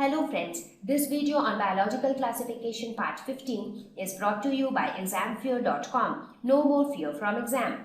Hello friends, this video on biological classification part 15 is brought to you by examfear.com. No more fear from exam.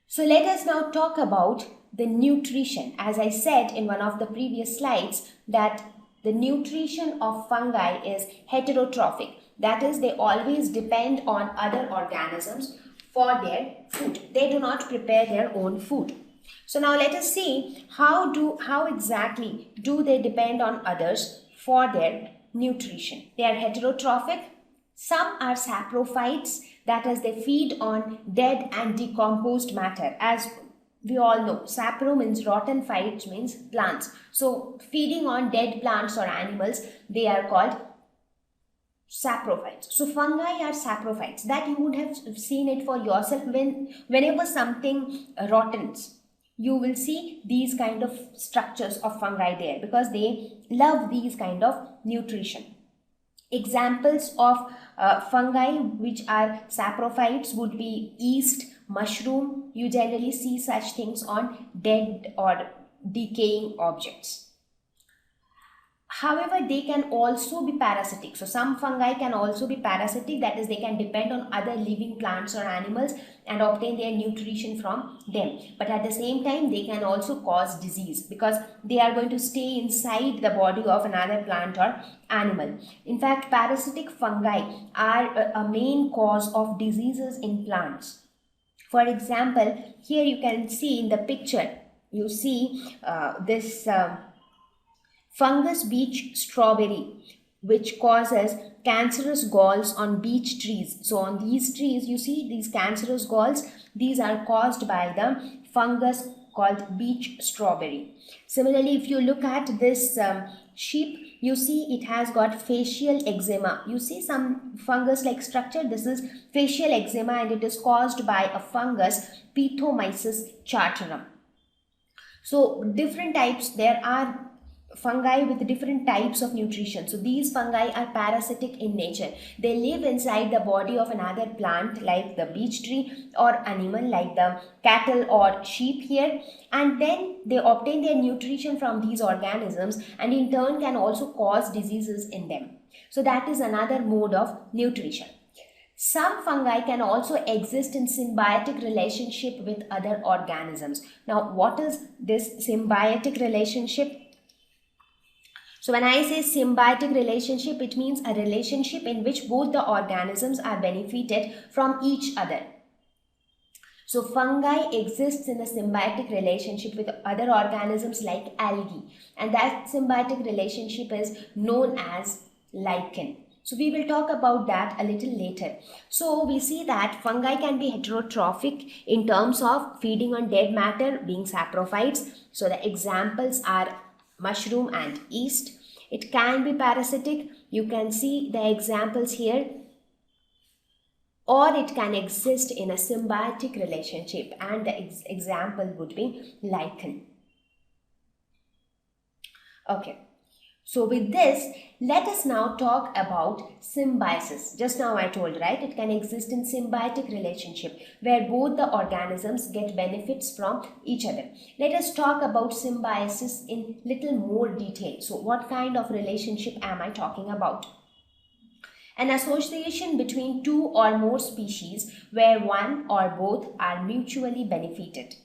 So let us now talk about the nutrition. As I said in one of the previous slides that the nutrition of fungi is heterotrophic. That is, they always depend on other organisms for their food. They do not prepare their own food. So now let us see how exactly do they depend on others for their nutrition. They are heterotrophic. Some are saprophytes, that is, they feed on dead and decomposed matter. As we all know, sapro means rotten, phytes means plants. So feeding on dead plants or animals, they are called saprophytes. So fungi are saprophytes. That you would have seen it for yourself whenever something rottens. You will see these kind of structures of fungi there because they love these kind of nutrition. Examples of fungi which are saprophytes would be yeast, mushroom. You generally see such things on dead or decaying objects. However, they can also be parasitic. So some fungi can also be parasitic, that is, they can depend on other living plants or animals and obtain their nutrition from them. But at the same time, they can also cause disease because they are going to stay inside the body of another plant or animal. In fact, parasitic fungi are a main cause of diseases in plants. For example, here you can see in the picture, you see this fungus beech strawberry, which causes cancerous galls on beech trees. So on these trees, you see these cancerous galls. These are caused by the fungus called beech strawberry. Similarly, if you look at this sheep, you see it has got facial eczema. You see some fungus-like structure. This is facial eczema and it is caused by a fungus, Pithomyces chartarum. So different types, there are fungi with different types of nutrition. So these fungi are parasitic in nature. They live inside the body of another plant like the beech tree or animal like the cattle or sheep here, and then they obtain their nutrition from these organisms and in turn can also cause diseases in them. So that is another mode of nutrition. Some fungi can also exist in symbiotic relationship with other organisms. Now, what is this symbiotic relationship? So when I say symbiotic relationship, it means a relationship in which both the organisms are benefited from each other. So fungi exists in a symbiotic relationship with other organisms like algae, and that symbiotic relationship is known as lichen. So we will talk about that a little later. So we see that fungi can be heterotrophic in terms of feeding on dead matter, being saprophytes. So the examples are mushroom and yeast. It can be parasitic. You can see the examples here. Or it can exist in a symbiotic relationship, and the example would be lichen. Okay. So with this, let us now talk about symbiosis. Just now I told, right, it can exist in symbiotic relationship where both the organisms get benefits from each other. Let us talk about symbiosis in little more detail. So what kind of relationship am I talking about? An association between two or more species where one or both are mutually benefited.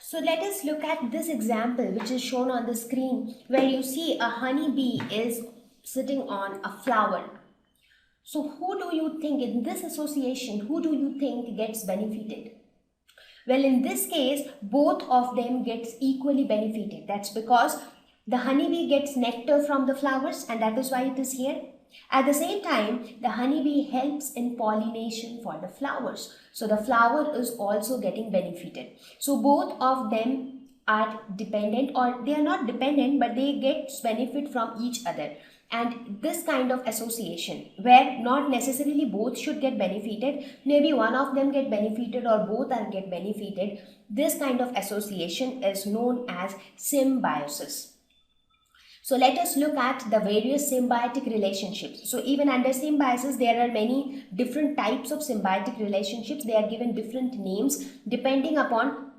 So let us look at this example which is shown on the screen where you see a honeybee is sitting on a flower. So who do you think in this association, who do you think gets benefited? Well, in this case, both of them gets equally benefited. That's because the honeybee gets nectar from the flowers and that is why it is here. At the same time, the honeybee helps in pollination for the flowers. So the flower is also getting benefited. So both of them are dependent, or they are not dependent, but they get benefit from each other. And this kind of association where not necessarily both should get benefited, maybe one of them get benefited or both are get benefited, this kind of association is known as symbiosis. So let us look at the various symbiotic relationships. So even under symbiosis, there are many different types of symbiotic relationships. They are given different names depending upon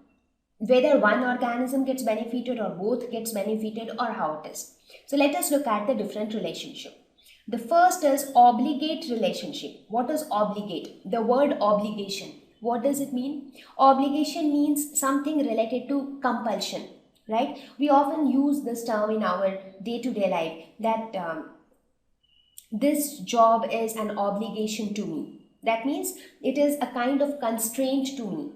whether one organism gets benefited or both gets benefited, or how it is. So let us look at the different relationship. The first is obligate relationship. What is obligate? The word obligation. What does it mean? Obligation means something related to compulsion, right? We often use this term in our day-to-day life that this job is an obligation to me. That means it is a kind of constraint to me.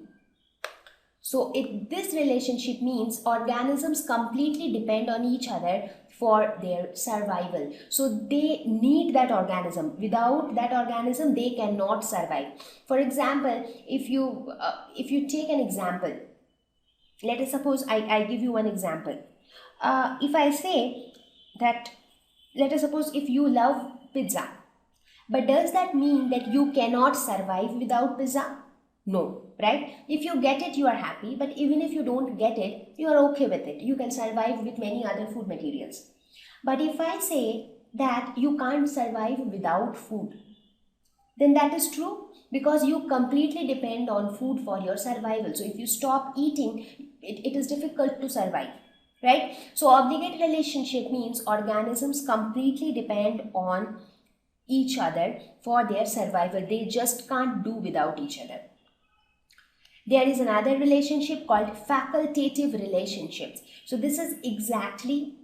So this relationship means organisms completely depend on each other for their survival. So they need that organism. Without that organism, they cannot survive. For example, if you take an example, let us suppose I give you one example. If I say that, let us suppose if you love pizza, but does that mean that you cannot survive without pizza? No, right? If you get it, you are happy, but even if you don't get it, you are okay with it. You can survive with many other food materials. But if I say that you can't survive without food, then that is true, because you completely depend on food for your survival. So if you stop eating, it is difficult to survive, right? So obligate relationship means organisms completely depend on each other for their survival. They just can't do without each other. There is another relationship called facultative relationships. So this is exactly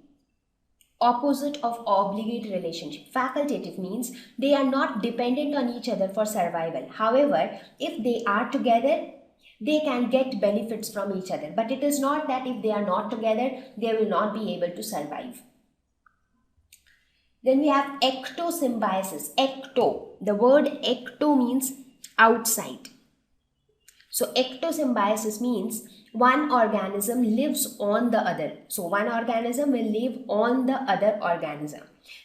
opposite of obligate relationship. Facultative means they are not dependent on each other for survival. However, if they are together, they can get benefits from each other. But it is not that if they are not together, they will not be able to survive. Then we have ectosymbiosis. Ecto. The word ecto means outside. So ectosymbiosis means one organism lives on the other. So one organism will live on the other organism.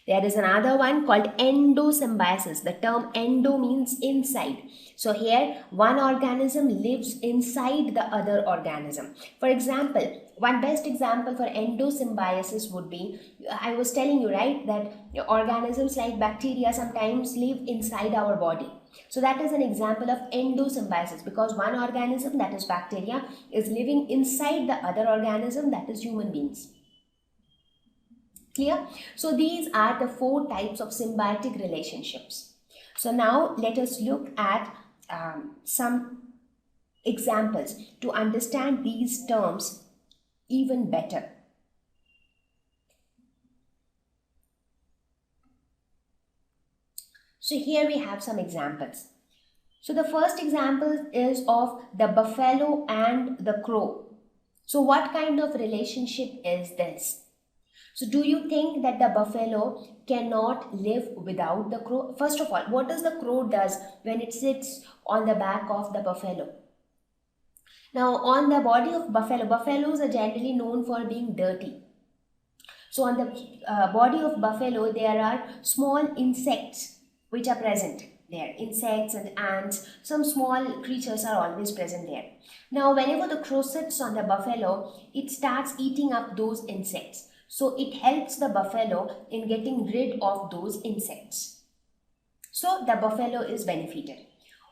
There is another one called endosymbiosis. The term endo means inside. So here one organism lives inside the other organism. For example, one best example for endosymbiosis would be, I was telling you, right, that organisms like bacteria sometimes live inside our body. So that is an example of endosymbiosis, because one organism, that is bacteria, is living inside the other organism, that is human beings. Clear? So these are the 4 types of symbiotic relationships. So now let us look at some examples to understand these terms even better. So here we have some examples. So the first example is of the buffalo and the crow. So what kind of relationship is this? So do you think that the buffalo cannot live without the crow? First of all, what does the crow does when it sits on the back of the buffalo? Now on the body of buffalo, buffaloes are generally known for being dirty. So on the body of buffalo, there are small insects which are present there. Insects and ants, some small creatures are always present there. Now whenever the crow sits on the buffalo, it starts eating up those insects. So it helps the buffalo in getting rid of those insects. So the buffalo is benefited.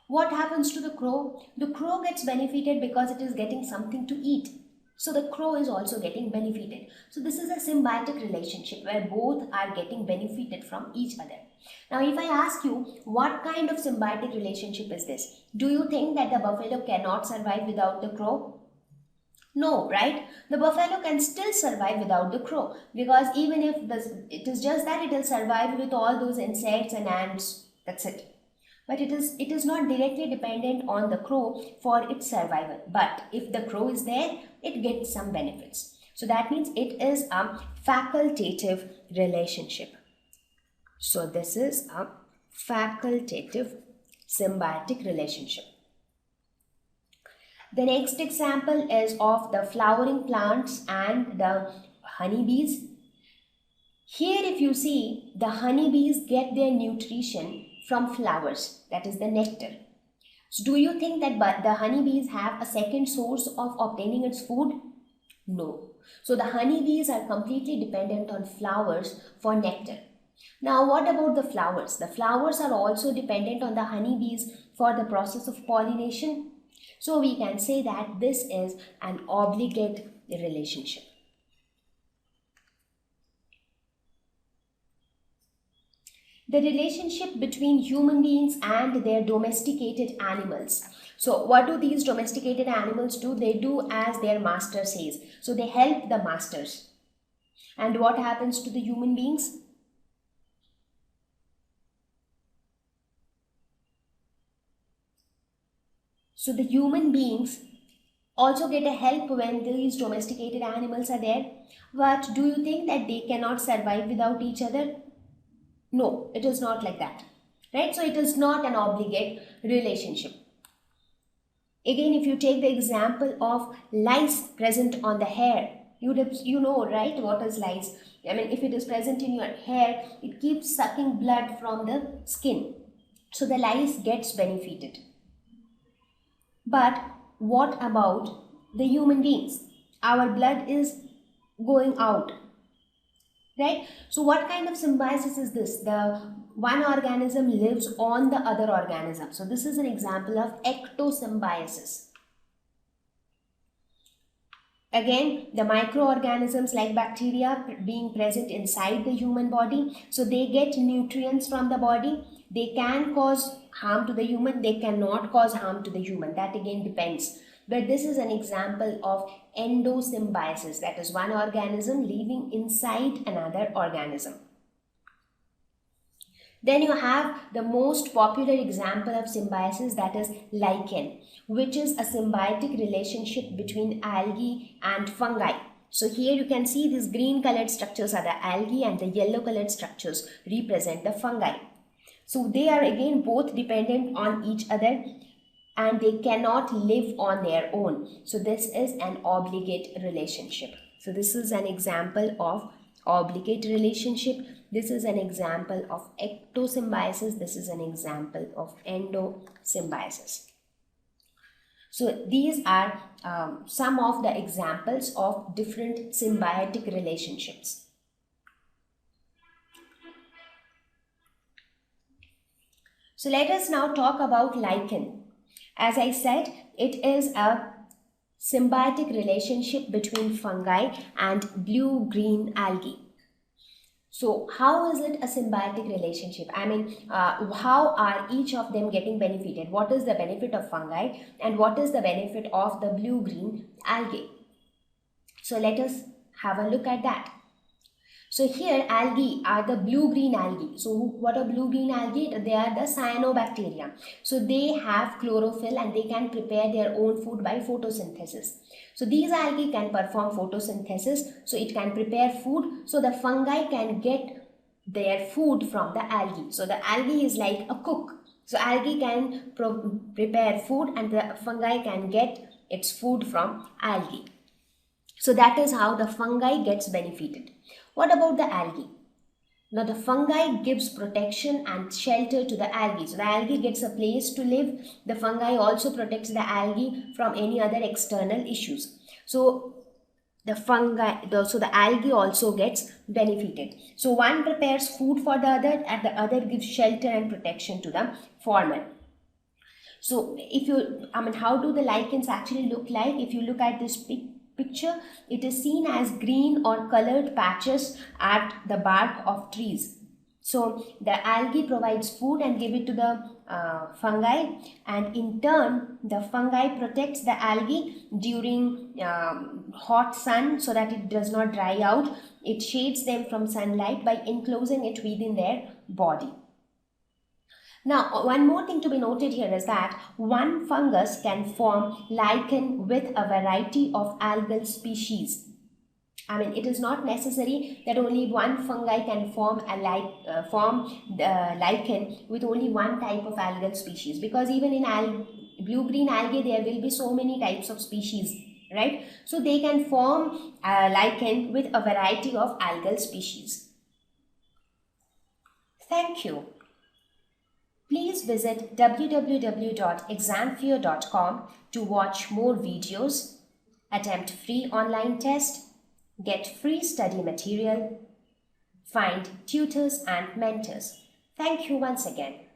What happens to the crow? The crow gets benefited because it is getting something to eat. So the crow is also getting benefited. So this is a symbiotic relationship where both are getting benefited from each other. Now if I ask you, what kind of symbiotic relationship is this? Do you think that the buffalo cannot survive without the crow? No, right? The buffalo can still survive without the crow, because even if it is just that it will survive with all those insects and ants, that's it. But it is not directly dependent on the crow for its survival. But if the crow is there, it gets some benefits. So that means it is a facultative relationship. So this is a facultative symbiotic relationship. The next example is of the flowering plants and the honeybees. Here if you see, the honeybees get their nutrition from flowers, that is the nectar. So do you think that the honeybees have a second source of obtaining its food? No. So the honeybees are completely dependent on flowers for nectar. Now what about the flowers? The flowers are also dependent on the honeybees for the process of pollination. So we can say that this is an obligate relationship. The relationship between human beings and their domesticated animals. So what do these domesticated animals do? They do as their master says. So they help the masters. And what happens to the human beings? So the human beings also get a help when these domesticated animals are there. But do you think that they cannot survive without each other? No, it is not like that, right? So it is not an obligate relationship. Again, if you take the example of lice present on the hair, you know, right, what is lice? I mean, if it is present in your hair, it keeps sucking blood from the skin. So the lice gets benefited. But what about the human beings? Our blood is going out, right? So what kind of symbiosis is this? The one organism lives on the other organism. So this is an example of ectosymbiosis. Again, the microorganisms like bacteria being present inside the human body, so they get nutrients from the body. They can cause harm to the human, they cannot cause harm to the human. That again depends. But this is an example of endosymbiosis, that is one organism living inside another organism. Then you have the most popular example of symbiosis, that is lichen, which is a symbiotic relationship between algae and fungi. So here you can see these green colored structures are the algae and the yellow colored structures represent the fungi. So they are again both dependent on each other and they cannot live on their own. So this is an obligate relationship. So this is an example of obligate relationship. This is an example of ectosymbiosis. This is an example of endosymbiosis. So these are some of the examples of different symbiotic relationships. So let us now talk about lichen. As I said, it is a symbiotic relationship between fungi and blue-green algae. So how is it a symbiotic relationship? I mean, how are each of them getting benefited? What is the benefit of fungi and what is the benefit of the blue-green algae? So let us have a look at that. So here algae are the blue-green algae. So what are blue-green algae? They are the cyanobacteria. So they have chlorophyll and they can prepare their own food by photosynthesis. So these algae can perform photosynthesis. So it can prepare food. So the fungi can get their food from the algae. So the algae is like a cook. So algae can prepare food and the fungi can get its food from algae. So that is how the fungi gets benefited. What about the algae? Now the fungi gives protection and shelter to the algae. So the algae gets a place to live. The fungi also protects the algae from any other external issues. So the algae also gets benefited. So one prepares food for the other and the other gives shelter and protection to the former. So how do the lichens actually look like? If you look at this picture, it is seen as green or colored patches at the bark of trees. So the algae provides food and give it to the fungi, and in turn the fungi protects the algae during hot sun so that it does not dry out. It shades them from sunlight by enclosing it within their body. Now, one more thing to be noted here is that one fungus can form lichen with a variety of algal species. I mean, it is not necessary that only one fungi can form the lichen with only one type of algal species, because even in blue-green algae there will be so many types of species, right? So they can form lichen with a variety of algal species. Thank you. Please visit www.examfear.com to watch more videos, attempt free online test, get free study material, find tutors and mentors. Thank you once again.